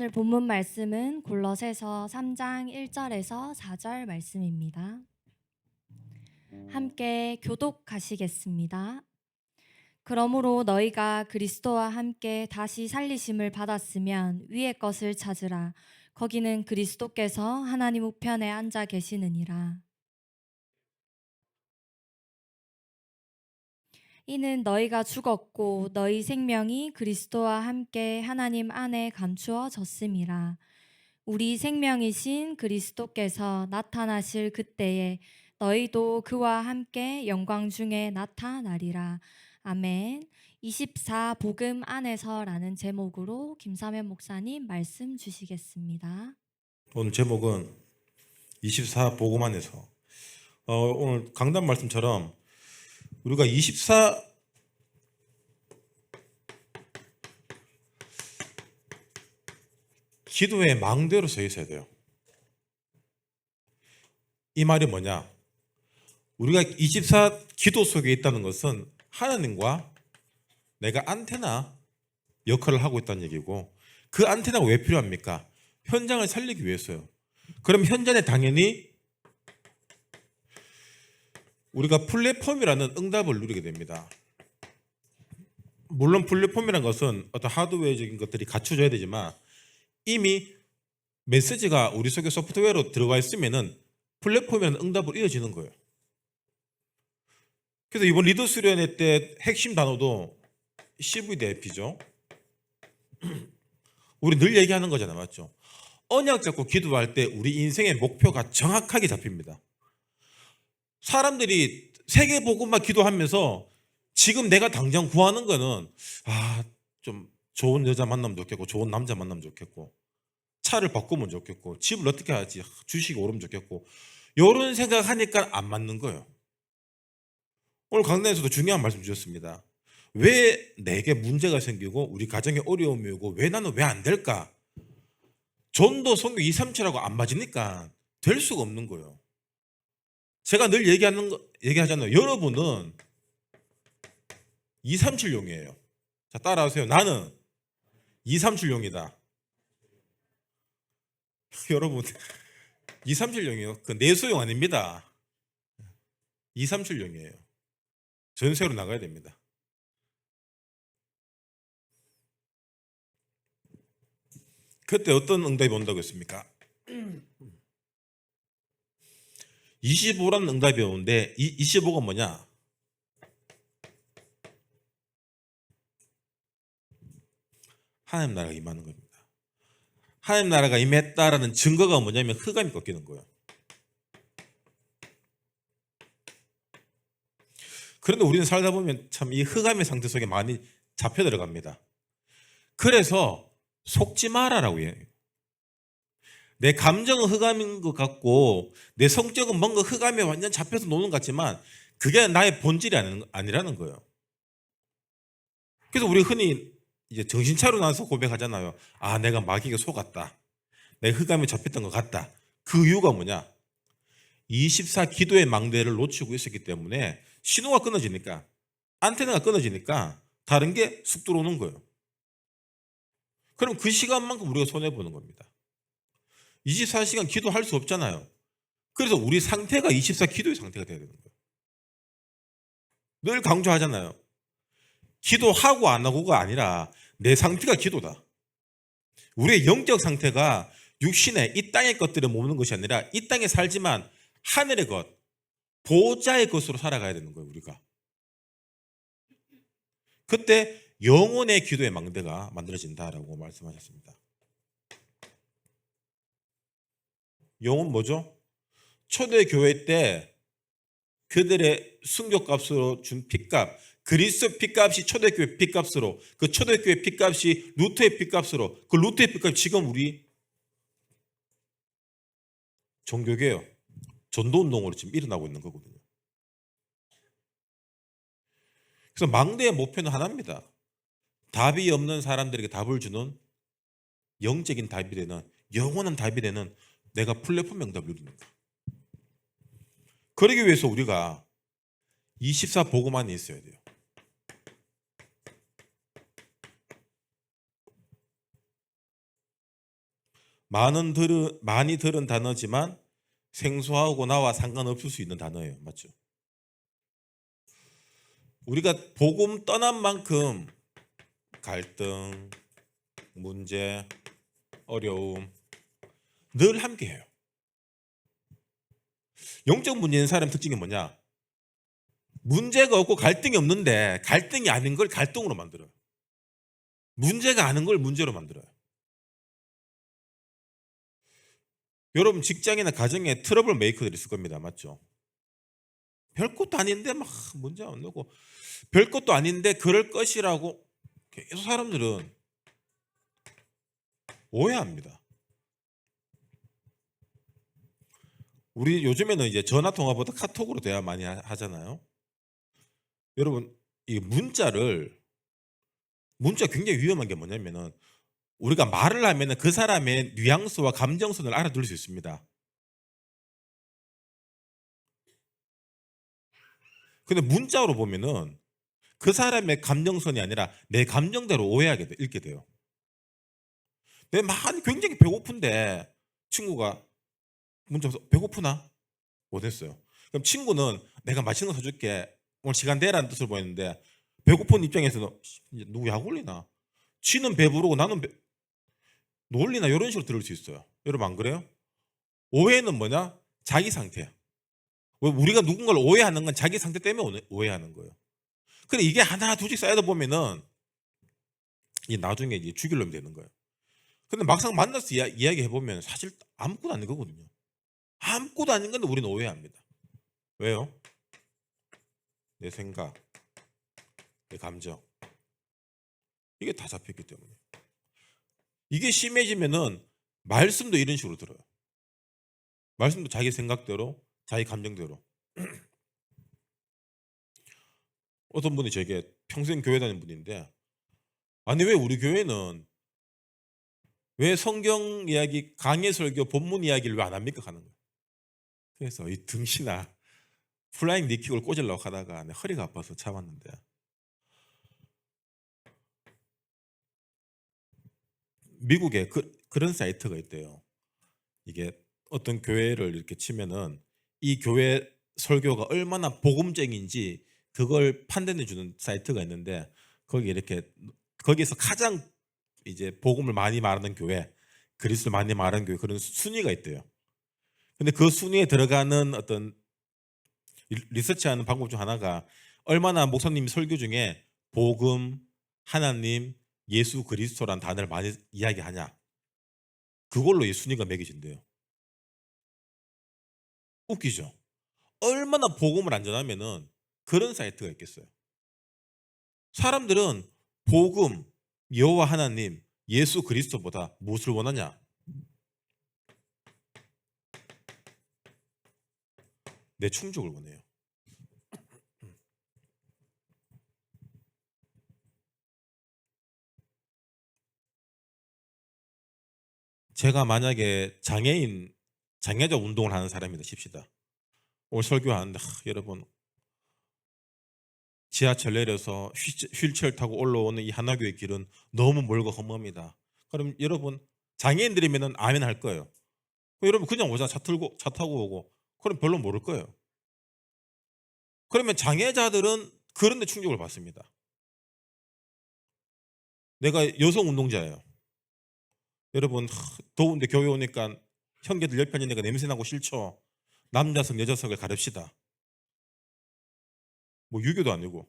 오늘 본문 말씀은 골로새서 3장 1절에서 4절 말씀입니다. 함께 교독하시겠습니다. 그러므로 너희가 그리스도와 함께 다시 살리심을 받았으면 위의 것을 찾으라. 거기는 그리스도께서 하나님 우편에 앉아 계시느니라. 이는 너희가 죽었고 너희 생명이 그리스도와 함께 하나님 안에 감추어졌음이라. 우리 생명이신 그리스도께서 나타나실 그때에 너희도 그와 함께 영광 중에 나타나리라. 아멘. 24 복음 안에서라는 제목으로 김사면 목사님 말씀 주시겠습니다. 오늘 제목은 24 복음 안에서. 오늘 강단 말씀처럼 우리가 24 기도의 망대로 서 있어야 돼요. 이 말이 뭐냐? 우리가 24 기도 속에 있다는 것은 하나님과 내가 안테나 역할을 하고 있다는 얘기고, 그 안테나가 왜 필요합니까? 현장을 살리기 위해서요. 그럼 현장에 당연히 우리가 플랫폼이라는 응답을 누리게 됩니다. 물론 플랫폼이라는 것은 어떤 하드웨어적인 것들이 갖춰져야 되지만 이미 메시지가 우리 속에 소프트웨어로 들어가 있으면은 플랫폼이라는 응답으로 이어지는 거예요. 그래서 이번 리더 수련회 때 핵심 단어도 CVDIP죠. 우리 늘 얘기하는 거잖아요, 맞죠? 언약 잡고 기도할 때 우리 인생의 목표가 정확하게 잡힙니다. 사람들이 세계 복음만 기도하면서 지금 내가 당장 구하는 거는 좀 좋은 여자 만나면 좋겠고, 좋은 남자 만나면 좋겠고, 차를 바꾸면 좋겠고, 집을 어떻게 하지, 주식이 오르면 좋겠고, 이런 생각하니까 안 맞는 거예요. 오늘 강단에서도 중요한 말씀 주셨습니다. 왜 내게 문제가 생기고 우리 가정에 어려움이 오고 왜 나는 왜 안 될까? 전도 성경 237하고 안 맞으니까 될 수가 없는 거예요. 제가 늘 얘기하잖아요. 여러분은 237용이에요. 자, 따라하세요. 나는 237용이다. 여러분, 237용이요. 그 내수용 아닙니다. 237용이에요. 전세로 나가야 됩니다. 그때 어떤 응답이 온다고 했습니까? 25라는 응답이 오는데, 이 25가 뭐냐? 하나님 나라가 임하는 겁니다. 하나님 나라가 임했다라는 증거가 뭐냐면 흑암이 꺾이는 거예요. 그런데 우리는 살다 보면 참 이 흑암의 상태 속에 많이 잡혀 들어갑니다. 그래서 속지 마라라고 해요. 내 감정은 흑암인 것 같고 내 성격은 뭔가 흑암에 완전 잡혀서 노는 것 같지만 그게 나의 본질이 아니라는 거예요. 그래서 우리 흔히 이제 정신 차리고 나서 고백하잖아요. 내가 마귀에게 속았다. 내가 흑암에 잡혔던 것 같다. 그 이유가 뭐냐? 24 기도의 망대를 놓치고 있었기 때문에 신호가 끊어지니까, 안테나가 끊어지니까 다른 게 쑥 들어오는 거예요. 그럼 그 시간만큼 우리가 손해보는 겁니다. 24시간 기도할 수 없잖아요. 그래서 우리 상태가 24 기도의 상태가 돼야 되는 거예요. 늘 강조하잖아요. 기도하고 안 하고가 아니라 내 상태가 기도다. 우리의 영적 상태가 육신의 이 땅의 것들을 모으는 것이 아니라 이 땅에 살지만 하늘의 것, 보좌의 것으로 살아가야 되는 거예요, 우리가. 그때 영혼의 기도의 망대가 만들어진다라고 말씀하셨습니다. 영혼 뭐죠? 초대교회 때 그들의 순교값으로 준 핏값, 그리스도 핏값이 초대교회 핏값으로, 그 초대교회 핏값이 루터의 핏값으로, 그 루터의 핏값이 지금 우리 종교개혁, 전도운동으로 지금 일어나고 있는 거거든요. 그래서 망대의 목표는 하나입니다. 답이 없는 사람들에게 답을 주는 영적인 답이 되는, 영원한 답이 되는 내가 플랫폼 명답을 누리는 거예요. 그러기 위해서 우리가 24 복음 안에 있어야 돼요. 많이 들은 단어지만 생소하고 나와 상관없을 수 있는 단어예요. 맞죠? 우리가 복음 떠난 만큼 갈등, 문제, 어려움 늘 함께해요. 영적 문제 있는 사람 특징이 뭐냐? 문제가 없고 갈등이 없는데 갈등이 아닌 걸 갈등으로 만들어요. 문제가 아닌 걸 문제로 만들어요. 여러분 직장이나 가정에 트러블 메이커들이 있을 겁니다. 맞죠? 별것도 아닌데 막 문제 안 내고 별것도 아닌데 그럴 것이라고 계속 사람들은 오해합니다. 우리 요즘에는 이제 전화 통화보다 카톡으로 대화 많이 하잖아요. 여러분 이 문자 굉장히 위험한 게 뭐냐면은 우리가 말을 하면은 그 사람의 뉘앙스와 감정선을 알아둘 수 있습니다. 근데 문자로 보면은 그 사람의 감정선이 아니라 내 감정대로 읽게 돼요. 내 많이 굉장히 배고픈데 친구가 문자 와서 배고프나? 못했어요. 그럼 친구는 내가 맛있는 거 사줄게. 오늘 시간 되라는 뜻을 보였는데 배고픈 입장에서는 이제 누구 약 올리나? 쥐는 배부르고 나는 놀리나? 이런 식으로 들을 수 있어요. 여러분 안 그래요? 오해는 뭐냐? 자기 상태야. 우리가 누군가를 오해하는 건 자기 상태 때문에 오해하는 거예요. 근데 이게 하나 둘씩 쌓여다 보면은 나중에 이제 죽일 놈이 되는 거예요. 근데 막상 만나서 이야기해 보면 사실 아무것도 아닌 거거든요. 아무것도 아닌 건데 우리는 오해합니다. 왜요? 내 생각, 내 감정 이게 다 잡혔기 때문에. 이게 심해지면은 말씀도 이런 식으로 들어요. 말씀도 자기 생각대로, 자기 감정대로. 어떤 분이 저에게 평생 교회 다니는 분인데 아니 왜 우리 교회는 왜 성경 이야기, 강해 설교, 본문 이야기를 왜 안 합니까? 하는 거예요. 그래서 이 등신아 플라잉 니킥을 꽂으려고 하다가 내 허리가 아파서 참았는데 미국에 그런 사이트가 있대요. 이게 어떤 교회를 이렇게 치면은 이 교회 설교가 얼마나 복음적인지 그걸 판단해 주는 사이트가 있는데 거기에서 가장 이제 복음을 많이 말하는 교회, 그리스도를 많이 말하는 교회 그런 순위가 있대요. 근데 그 순위에 들어가는 어떤 리서치하는 방법 중 하나가 얼마나 목사님 설교 중에 복음, 하나님, 예수 그리스도란 단어를 많이 이야기하냐. 그걸로 이 순위가 매겨진대요. 웃기죠? 얼마나 복음을 안 전하면은 그런 사이트가 있겠어요. 사람들은 복음, 여호와 하나님, 예수 그리스도보다 무엇을 원하냐? 내 충족을 원해요. 제가 만약에 장애자 운동을 하는 사람이다 칩시다. 오늘 설교하는데 여러분 지하철 내려서 휠체어 타고 올라오는 이 하나교의 길은 너무 멀고 험합니다. 그럼 여러분 장애인들이면은 아멘 할 거예요. 여러분 그냥 오자 차 타고 오고 그럼 별로 모를 거예요. 그러면 장애자들은 그런 데 충격을 받습니다. 내가 여성 운동자예요. 여러분 더운데 교회 오니까 형제들 옆편이니까 냄새나고 싫죠. 남자석 여자석을 가릅시다. 뭐 유교도 아니고.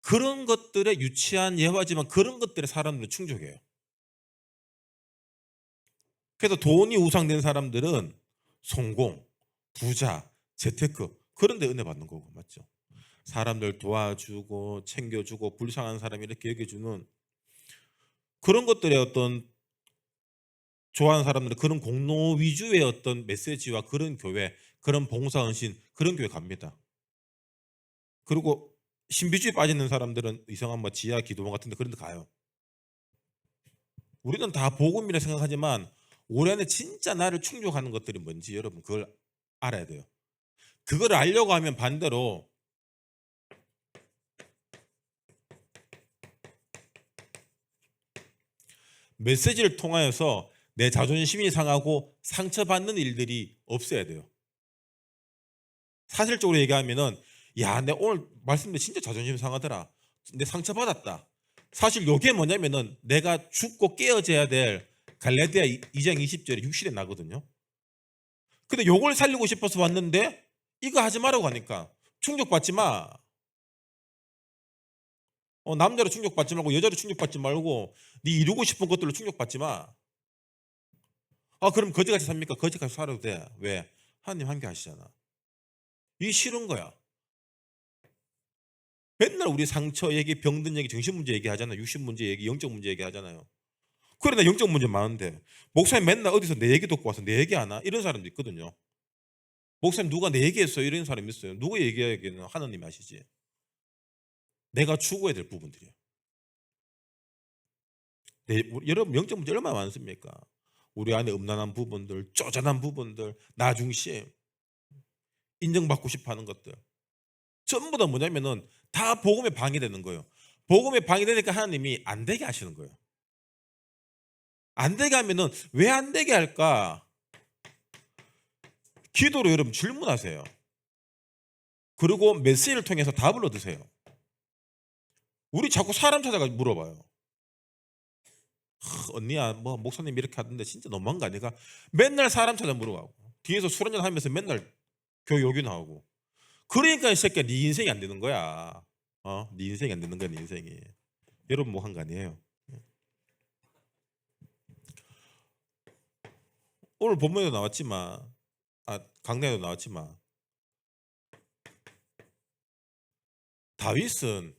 그런 것들에 유치한 예화지만 그런 것들에 사람들은 충족해요. 그래서 돈이 우상된 사람들은 성공, 부자, 재테크 그런 데 은혜 받는 거고 맞죠? 사람들 도와주고 챙겨주고 불쌍한 사람 이렇게 여겨주는 그런 것들의 어떤 좋아하는 사람들은 그런 공로 위주의 어떤 메시지와 그런 교회, 그런 봉사헌신 그런 교회 갑니다. 그리고 신비주의 빠지는 사람들은 이상한 뭐 지하 기도원 같은 데 그런 데 가요. 우리는 다 복음이라 생각하지만 올해 안에 진짜 나를 충족하는 것들이 뭔지 여러분 그걸 알아야 돼요. 그걸 알려고 하면 반대로 메시지를 통하여서 내 자존심이 상하고 상처받는 일들이 없어야 돼요. 사실적으로 얘기하면은 야, 내 오늘 말씀대 진짜 자존심 상하더라. 내 상처받았다. 사실 요게 뭐냐면은 내가 죽고 깨어져야 될 갈라디아 2장 20절에 60에 나거든요. 근데 요걸 살리고 싶어서 왔는데 이거 하지 말라고 하니까 충격받지 마. 남자로 충격받지 말고 여자로 충격받지 말고 네 이루고 싶은 것들로 충격받지 마. 그럼 거지같이 삽니까? 거지같이 살아도 돼. 왜? 하나님 함께 하시잖아. 이게 싫은 거야. 맨날 우리 상처 얘기, 병든 얘기, 정신 문제 얘기하잖아요. 육신 문제 얘기, 영적 문제 얘기하잖아요. 그래, 나 영적 문제 많은데 목사님 맨날 어디서 내 얘기 듣고 와서 내 얘기 하나? 이런 사람도 있거든요. 목사님 누가 내 얘기했어요? 이런 사람 있어요. 누가 얘기하기는 하나님이 아시지. 내가 추구해야 될 부분들이에요. 여러분 영적 문제 얼마나 많습니까? 우리 안에 음란한 부분들, 쪼잔한 부분들, 나 중심, 인정받고 싶어하는 것들 전부 다 뭐냐면은 다 복음에 방해되는 거예요. 복음에 방해되니까 하나님이 안 되게 하시는 거예요. 안 되게 하면은 왜 안 되게 할까? 기도로 여러분 질문하세요. 그리고 메시지를 통해서 답을 얻으세요. 우리 자꾸 사람 찾아가 물어봐요. 언니야, 뭐 목사님 이렇게 하던데 진짜 너무한 거 아니가? 맨날 사람 찾아 물어가고 뒤에서 술 한잔 하면서 맨날 교회 요기 나오고. 그러니까 이 새끼야 네 인생이 안 되는 거야. 네 인생이 안 되는 거야, 네 인생이. 여러분 뭐 한 거 아니에요. 오늘 본문에도 나왔지만, 강단에도 나왔지만, 다윗은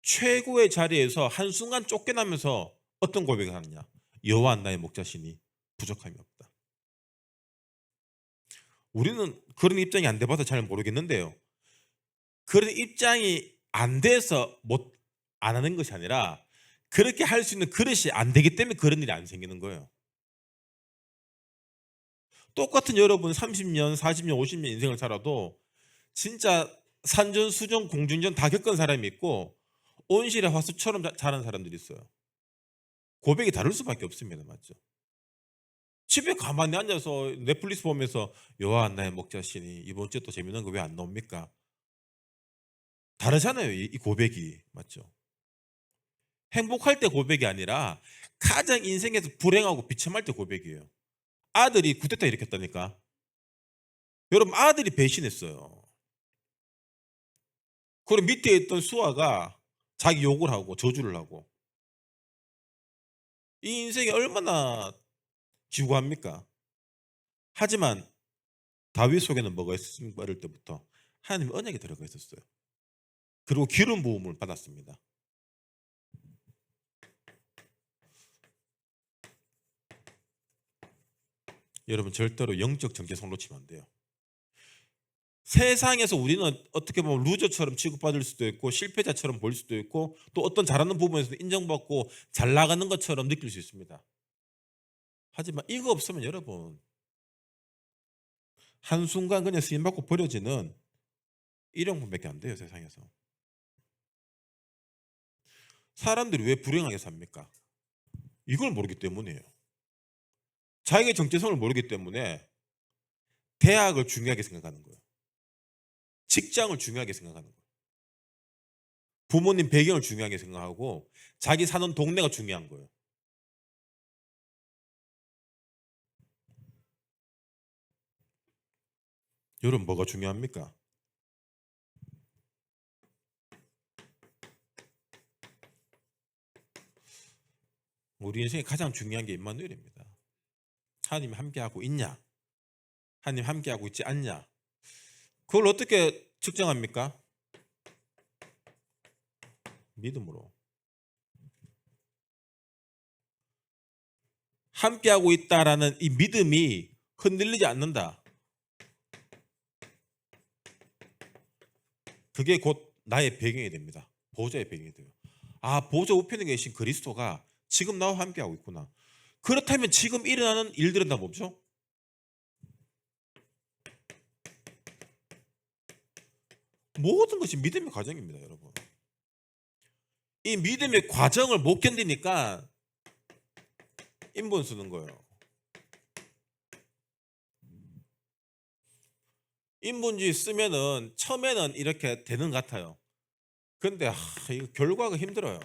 최고의 자리에서 한순간 쫓겨나면서 어떤 고백을 하느냐? 여호와 나의 목자시니 부족함이 없다. 우리는 그런 입장이 안 돼봐서 잘 모르겠는데요. 그런 입장이 안 돼서 안 하는 것이 아니라 그렇게 할 수 있는 그릇이 안 되기 때문에 그런 일이 안 생기는 거예요. 똑같은 여러분 30년, 40년, 50년 인생을 살아도 진짜 산전수전, 공중전 다 겪은 사람이 있고 온실의 화수처럼 자란 사람들이 있어요. 고백이 다를 수밖에 없습니다. 맞죠? 집에 가만히 앉아서 넷플릭스 보면서 여호와 나의 목자시니 이번 주에 또 재밌는 거 왜 안 나옵니까? 다르잖아요. 이 고백이. 맞죠? 행복할 때 고백이 아니라 가장 인생에서 불행하고 비참할 때 고백이에요. 아들이 구테타 일으켰다니까. 여러분 아들이 배신했어요. 그리고 밑에 있던 수아가 자기 욕을 하고 저주를 하고. 이 인생이 얼마나 지구합니까? 하지만 다윗 속에는 뭐가 있었습니까? 어릴 때부터 하나님의 언약이 들어가 있었어요. 그리고 기름 부음을 받았습니다. 여러분 절대로 영적 정체성 놓치면 안 돼요. 세상에서 우리는 어떻게 보면 루저처럼 취급받을 수도 있고 실패자처럼 보일 수도 있고 또 어떤 잘하는 부분에서 인정받고 잘 나가는 것처럼 느낄 수 있습니다. 하지만 이거 없으면 여러분 한순간 그냥 쓰임받고 버려지는 일용품밖에 안 돼요. 세상에서. 사람들이 왜 불행하게 삽니까? 이걸 모르기 때문이에요. 자기의 정체성을 모르기 때문에 대학을 중요하게 생각하는 거예요. 직장을 중요하게 생각하는 거예요. 부모님 배경을 중요하게 생각하고 자기 사는 동네가 중요한 거예요. 여러분 뭐가 중요합니까? 우리 인생에 가장 중요한 게 임마누엘입니다. 하나님 함께하고 있냐? 하나님 함께하고 있지 않냐? 그걸 어떻게 측정합니까? 믿음으로. 함께하고 있다라는 이 믿음이 흔들리지 않는다. 그게 곧 나의 배경이 됩니다. 보좌의 배경이 돼요. 보좌 우편에 계신 그리스도가 지금 나와 함께하고 있구나. 그렇다면 지금 일어나는 일들은 다 뭐죠? 모든 것이 믿음의 과정입니다, 여러분. 이 믿음의 과정을 못 견디니까 인본 쓰는 거예요. 인본주의 쓰면은 처음에는 이렇게 되는 것 같아요. 근데 이거 결과가 힘들어요.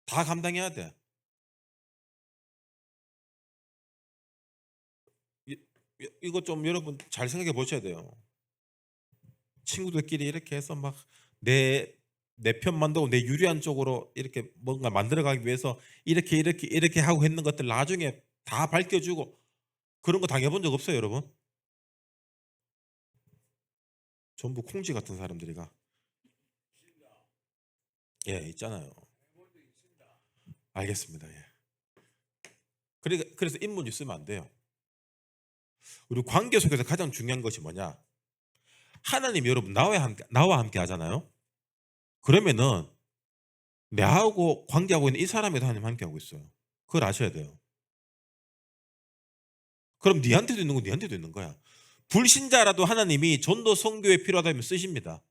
다 감당해야 돼. 이거 좀 여러분 잘 생각해 보셔야 돼요. 친구들끼리 이렇게 해서 막 내 편 만들고 내 유리한 쪽으로 이렇게 뭔가 만들어가기 위해서 이렇게 하고 했는 것들 나중에 다 밝혀주고 그런 거 당해본 적 없어요, 여러분? 전부 콩쥐 같은 사람들이가. 예, 있잖아요. 알겠습니다. 예. 그래서 인문주 쓰면 안 돼요. 우리 관계 속에서 가장 중요한 것이 뭐냐? 하나님 여러분 나와 함께 하잖아요. 그러면은 나하고 관계하고 있는 이 사람에도 하나님 함께 하고 있어요. 그걸 아셔야 돼요. 그럼 니한테도 있는 거 니한테도 있는 거야. 불신자라도 하나님이 전도 선교에 필요하다면 쓰십니다.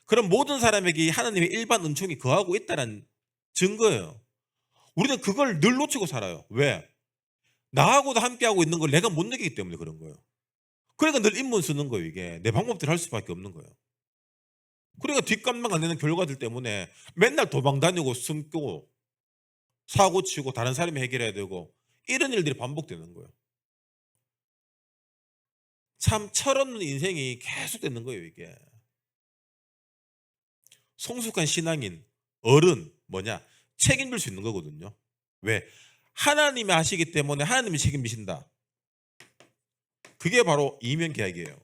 그럼 모든 사람에게 하나님의 일반 은총이 거하고 있다는 증거예요. 우리는 그걸 늘 놓치고 살아요. 왜? 나하고도 함께하고 있는 걸 내가 못 느끼기 때문에 그런 거예요. 그러니까 늘 인문 쓰는 거예요. 이게 내 방법대로 할 수밖에 없는 거예요. 그러니까 뒷감당 안 되는 결과들 때문에 맨날 도망 다니고 숨고 사고 치고 다른 사람이 해결해야 되고 이런 일들이 반복되는 거예요. 참 철없는 인생이 계속 되는 거예요. 이게 성숙한 신앙인 어른 뭐냐 책임질 수 있는 거거든요. 왜? 하나님이 하시기 때문에 하나님이 책임지신다. 그게 바로 이면 계약이에요.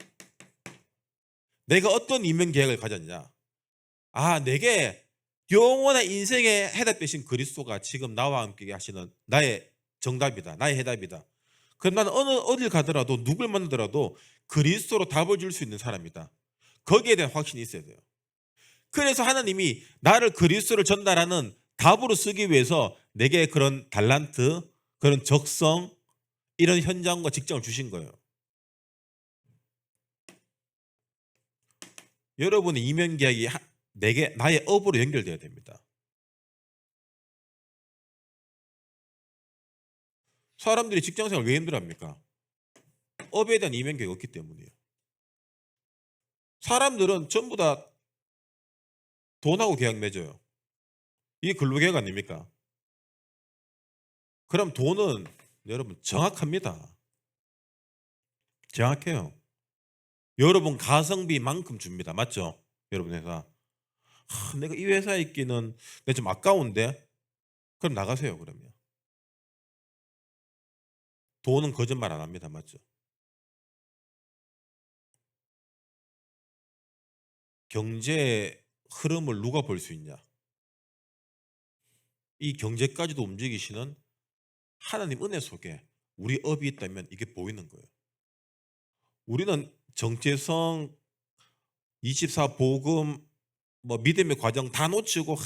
내가 어떤 이면 계약을 가졌냐? 내게 영원한 인생의 해답 되신 그리스도가 지금 나와 함께 하시는 나의 정답이다. 나의 해답이다. 그럼 나는 어딜 가더라도 누굴 만나더라도 그리스도로 답을 줄 수 있는 사람이다. 거기에 대한 확신이 있어야 돼요. 그래서 하나님이 나를 그리스도를 전달하는 답으로 쓰기 위해서 내게 그런 달란트, 그런 적성, 이런 현장과 직장을 주신 거예요. 여러분의 이면 계약이 나의 업으로 연결돼야 됩니다. 사람들이 직장생활 왜 힘들어합니까? 업에 대한 이면 계약이 없기 때문이에요. 사람들은 전부 다 돈하고 계약 맺어요. 이게 근로계약 아닙니까? 그럼 돈은 여러분 정확합니다. 정확해요. 여러분 가성비만큼 줍니다. 맞죠? 여러분 회사. 내가 이 회사에 있기는 내가 좀 아까운데? 그럼 나가세요 그러면. 돈은 거짓말 안 합니다. 맞죠? 경제의 흐름을 누가 볼 수 있냐? 이 경제까지도 움직이시는 하나님 은혜 속에 우리 업이 있다면 이게 보이는 거예요. 우리는 정체성, 24 복음, 뭐 믿음의 과정 다 놓치고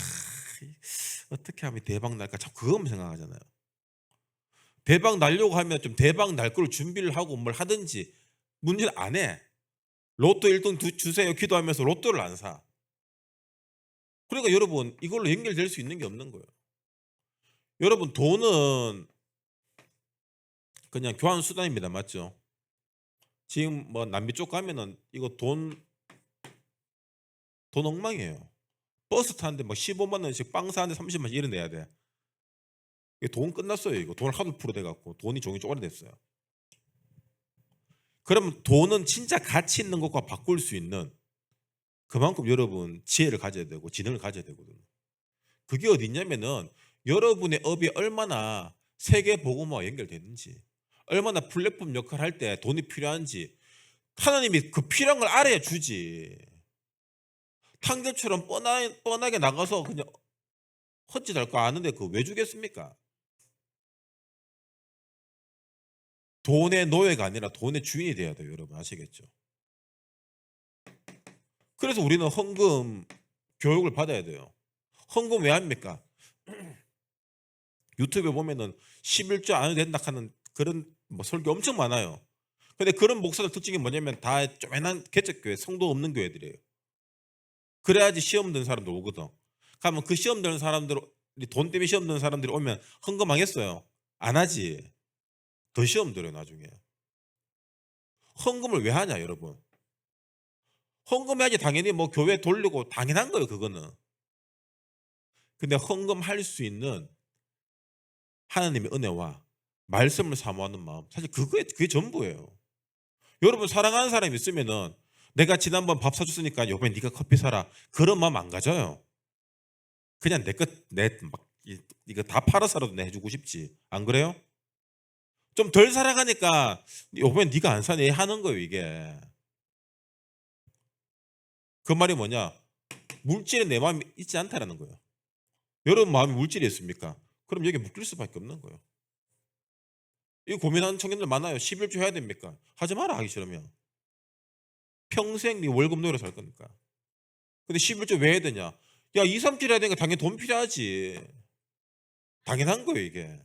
어떻게 하면 대박 날까 자꾸 그것만 생각하잖아요. 대박 날려고 하면 좀 대박 날 걸 준비를 하고 뭘 하든지 문제는 안 해. 로또 1등 주세요 기도하면서 로또를 안 사. 그러니까 여러분 이걸로 연결될 수 있는 게 없는 거예요. 여러분 돈은 그냥 교환 수단입니다. 맞죠? 지금 뭐 남미 쪽 가면은 이거 돈 엉망이에요. 버스 타는데 막 15만 원씩 빵 사는데 30만 원씩 이런 내야 돼. 이게 돈 끝났어요. 이거 돈 하도 풀어 돼 갖고 돈이 종이 쪼그라됐어요. 그러면 돈은 진짜 가치 있는 것과 바꿀 수 있는 그만큼 여러분 지혜를 가져야 되고 지능을 가져야 되거든요. 그게 어디 있냐면은 여러분의 업이 얼마나 세계 복음화와 연결되는지, 얼마나 플랫폼 역할을 할 때 돈이 필요한지 하나님이 그 필요한 걸 알아야 주지. 탕자처럼 뻔하게 나가서 그냥 헛짓할 거 아는데 그거 왜 주겠습니까? 돈의 노예가 아니라 돈의 주인이 돼야 돼요. 여러분 아시겠죠? 그래서 우리는 헌금 교육을 받아야 돼요. 헌금 왜 합니까? 유튜브에 보면은 11조 안 해도 된다 하는 그런 뭐 설교 엄청 많아요. 근데 그런 목사들 특징이 뭐냐면 다 쪼매난 개척교회, 성도 없는 교회들이에요. 그래야지 시험 드는 사람들 오거든. 그러면 그 시험 드는 사람들, 돈 때문에 시험 드는 사람들이 오면 헌금하겠어요? 안 하지. 더 시험 들어요 나중에. 헌금을 왜 하냐 여러분? 헌금해야지 당연히 뭐 교회 돌리고 당연한 거예요, 그거는. 근데 헌금할 수 있는 하나님의 은혜와 말씀을 사모하는 마음, 사실 그게 전부예요. 여러분 사랑하는 사람이 있으면은 내가 지난번 밥 사줬으니까 이번에 네가 커피 사라, 그런 마음 안 가져요. 그냥 내 막 이거 다 팔아서라도 내 해주고 싶지, 안 그래요? 좀 덜 살아가니까 이번엔 네가 안 사네 하는 거예요, 이게. 그 말이 뭐냐? 물질에 내 마음이 있지 않다라는 거예요. 여러분 마음이 물질이 있습니까? 그럼 여기 묶일 수밖에 없는 거예요. 이 고민하는 청년들 많아요. 11조 해야 됩니까? 하지 마라, 하기 싫으면. 평생 네 월급 노래 살 거니까. 근데 11조 왜 해야 되냐? 야, 2, 3질 해야 되니까 당연히 돈 필요하지. 당연한 거예요, 이게.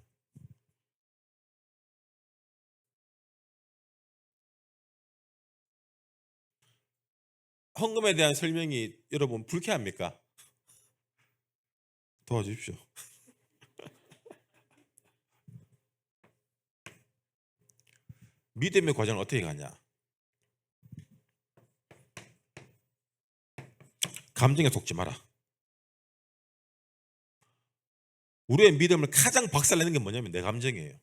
헌금에 대한 설명이 여러분 불쾌합니까? 도와주십시오. 믿음의 과정을 어떻게 가냐? 감정에 속지 마라. 우리의 믿음을 가장 박살내는 게 뭐냐면 내 감정이에요.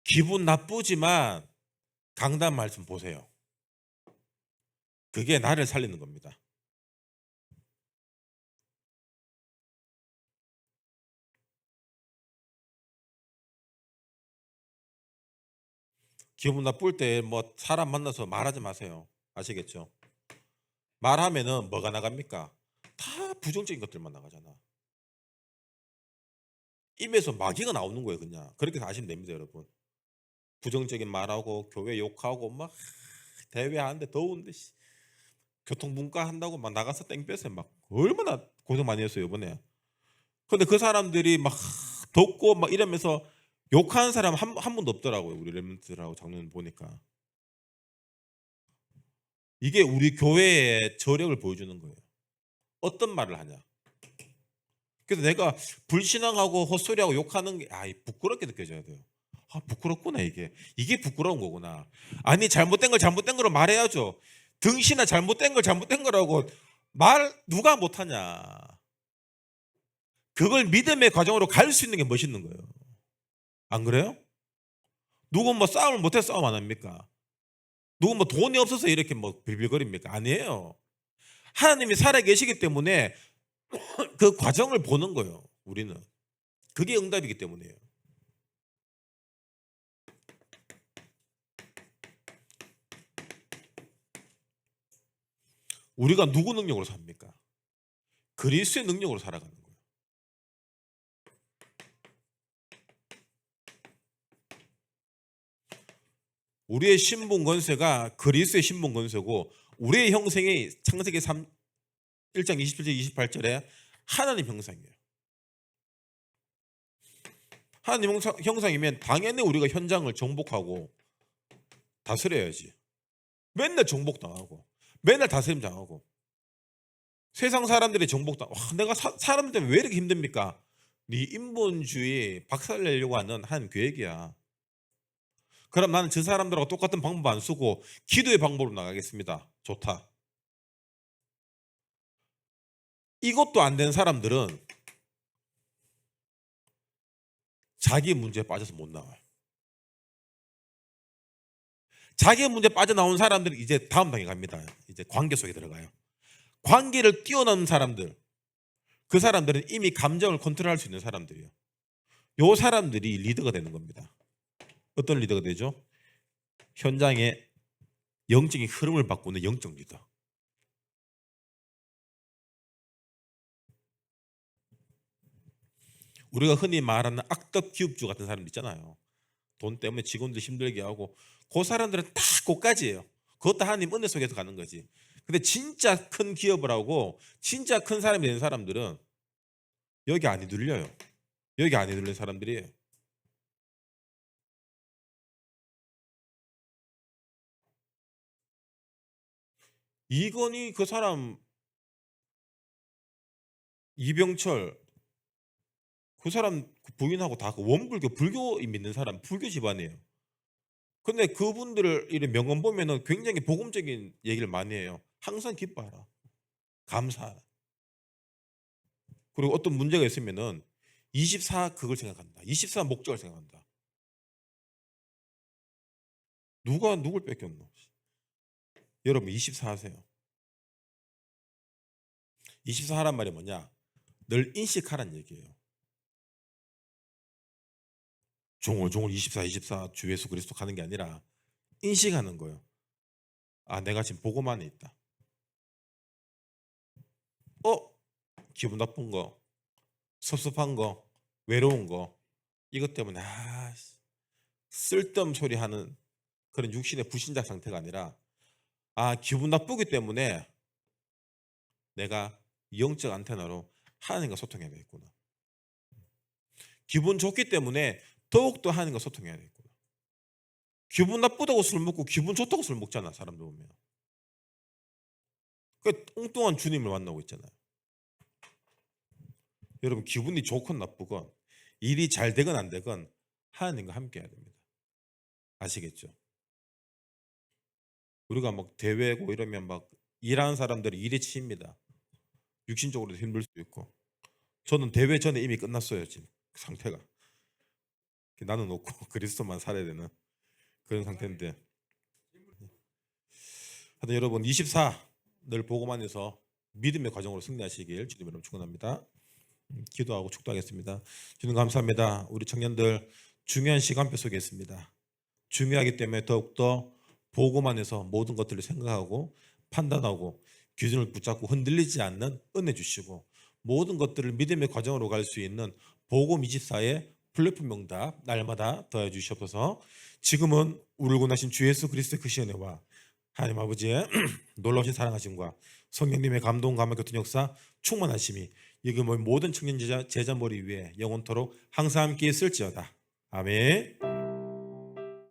기분 나쁘지만 강단 말씀 보세요. 그게 나를 살리는 겁니다. 기분 나쁠 때 뭐 사람 만나서 말하지 마세요. 아시겠죠? 말하면은 뭐가 나갑니까? 다 부정적인 것들만 나가잖아. 입에서 마귀가 나오는 거예요, 그냥. 그렇게 아시면 됩니다, 여러분. 부정적인 말하고 교회 욕하고 막 대회하는데 더운데 교통분과 한다고 막 나가서 땡 뺏어요. 막 얼마나 고생 많이 했어요, 이번에. 근데 그 사람들이 막 덥고 막 이러면서 욕하는 사람 한 분도 없더라고요. 우리 렘넌트들하고 장로님 보니까. 이게 우리 교회의 저력을 보여주는 거예요. 어떤 말을 하냐. 그래서 내가 불신앙하고 헛소리하고 욕하는 게 부끄럽게 느껴져야 돼요. 부끄럽구나 이게. 이게 부끄러운 거구나. 아니 잘못된 걸 잘못된 거로 말해야죠. 등신아 잘못된 걸 잘못된 거라고 말 누가 못하냐. 그걸 믿음의 과정으로 갈 수 있는 게 멋있는 거예요. 안 그래요? 누군 뭐 싸움을 못해서 싸움 안 합니까? 누군 뭐 돈이 없어서 이렇게 뭐 빌빌거립니까? 아니에요. 하나님이 살아 계시기 때문에 그 과정을 보는 거예요. 우리는. 그게 응답이기 때문이에요. 우리가 누구 능력으로 삽니까? 그리스도의 능력으로 살아가는 거예요. 우리의 신분 권세가 그리스도의 신분 권세고 우리의 형상이 창세기 1장 27절 28절에 하나님 형상이에요. 하나님 형상이면 당연히 우리가 현장을 정복하고 다스려야지. 맨날 정복당하고 맨날 다스림 당하고 세상 사람들이 정복당. 내가 사람들 때문에 왜 이렇게 힘듭니까? 네 인본주의 박살내려고 하는 한 계획이야. 그럼 나는 저 사람들하고 똑같은 방법 안 쓰고 기도의 방법으로 나가겠습니다. 좋다. 이것도 안 된 사람들은 자기 문제에 빠져서 못 나와요. 자기 문제에 빠져나온 사람들은 이제 다음 단계 갑니다. 이제 관계 속에 들어가요. 관계를 뛰어넘는 사람들, 그 사람들은 이미 감정을 컨트롤할 수 있는 사람들이에요. 요 사람들이 리더가 되는 겁니다. 어떤 리더가 되죠? 현장의 영적인 흐름을 바꾸는 영적 리더. 우리가 흔히 말하는 악덕 기업주 같은 사람 있잖아요. 돈 때문에 직원들 힘들게 하고 그 사람들은 다 그까지예요. 그것도 하나님 은혜 속에서 가는 거지. 근데 진짜 큰 기업을 하고 진짜 큰 사람이 되는 사람들은 여기 안 이둘려요. 여기 안 이둘리는 사람들이에요. 이건희 그 사람 이병철 그 사람 부인하고 다 그 원불교 불교 믿는 사람 불교 집안이에요. 근데 그분들을 이런 명언 보면은 굉장히 복음적인 얘기를 많이 해요. 항상 기뻐하라. 감사하라. 그리고 어떤 문제가 있으면은 24 그걸 생각한다. 24 목적을 생각한다. 누가 누굴 뺏겼노? 여러분 24 하세요. 24 하란 말이 뭐냐? 늘 인식하란 얘기예요. 종을 24 주 예수 그리스도 가는 게 아니라 인식하는 거예요. 아, 내가 지금 복음 안에 있다. 기분 나쁜 거, 섭섭한 거, 외로운 거, 이것 때문에 쓸데없는 소리 하는 그런 육신의 불신자 상태가 아니라 기분 나쁘기 때문에 내가 영적 안테나로 하나님과 소통해야 되겠구나. 기분 좋기 때문에 더욱더 하나님과 소통해야 되겠구나. 기분 나쁘다고 술 먹고 기분 좋다고 술 먹잖아, 사람들 보면. 그 엉뚱한 주님을 만나고 있잖아요. 여러분 기분이 좋건 나쁘건 일이 잘 되건 안 되건 하나님과 함께 해야 됩니다. 아시겠죠? 우리가 막 대회고 이러면 막 일하는 사람들이 일에 치입니다. 육신적으로도 힘들 수도 있고. 저는 대회 전에 이미 끝났어요, 지금 상태가. 나는 없고 그리스도만 살아야 되는 그런 상태인데. 하여튼 여러분 24 늘 복음안에서 믿음의 과정으로 승리하시길 주님 이름 축원합니다. 기도하고 축도하겠습니다. 주님 감사합니다. 우리 청년들 중요한 시간표 속에 있습니다. 중요하기 때문에 더욱더 복음 안에서 모든 것들을 생각하고 판단하고 기준을 붙잡고 흔들리지 않는 은혜 주시고 모든 것들을 믿음의 과정으로 갈 수 있는 복음 24의 플랫폼 명답 날마다 더해 주시옵소서. 지금은 우리를 구원하신 주 예수 그리스도의 크신 은혜와 하나님 아버지의 놀라우신 사랑하심과 성령님의 감동 감화 교통 역사 충만하심이 여기 모든 청년 제자 머리 위에 영원토록 항상 함께 있을지어다. 아멘.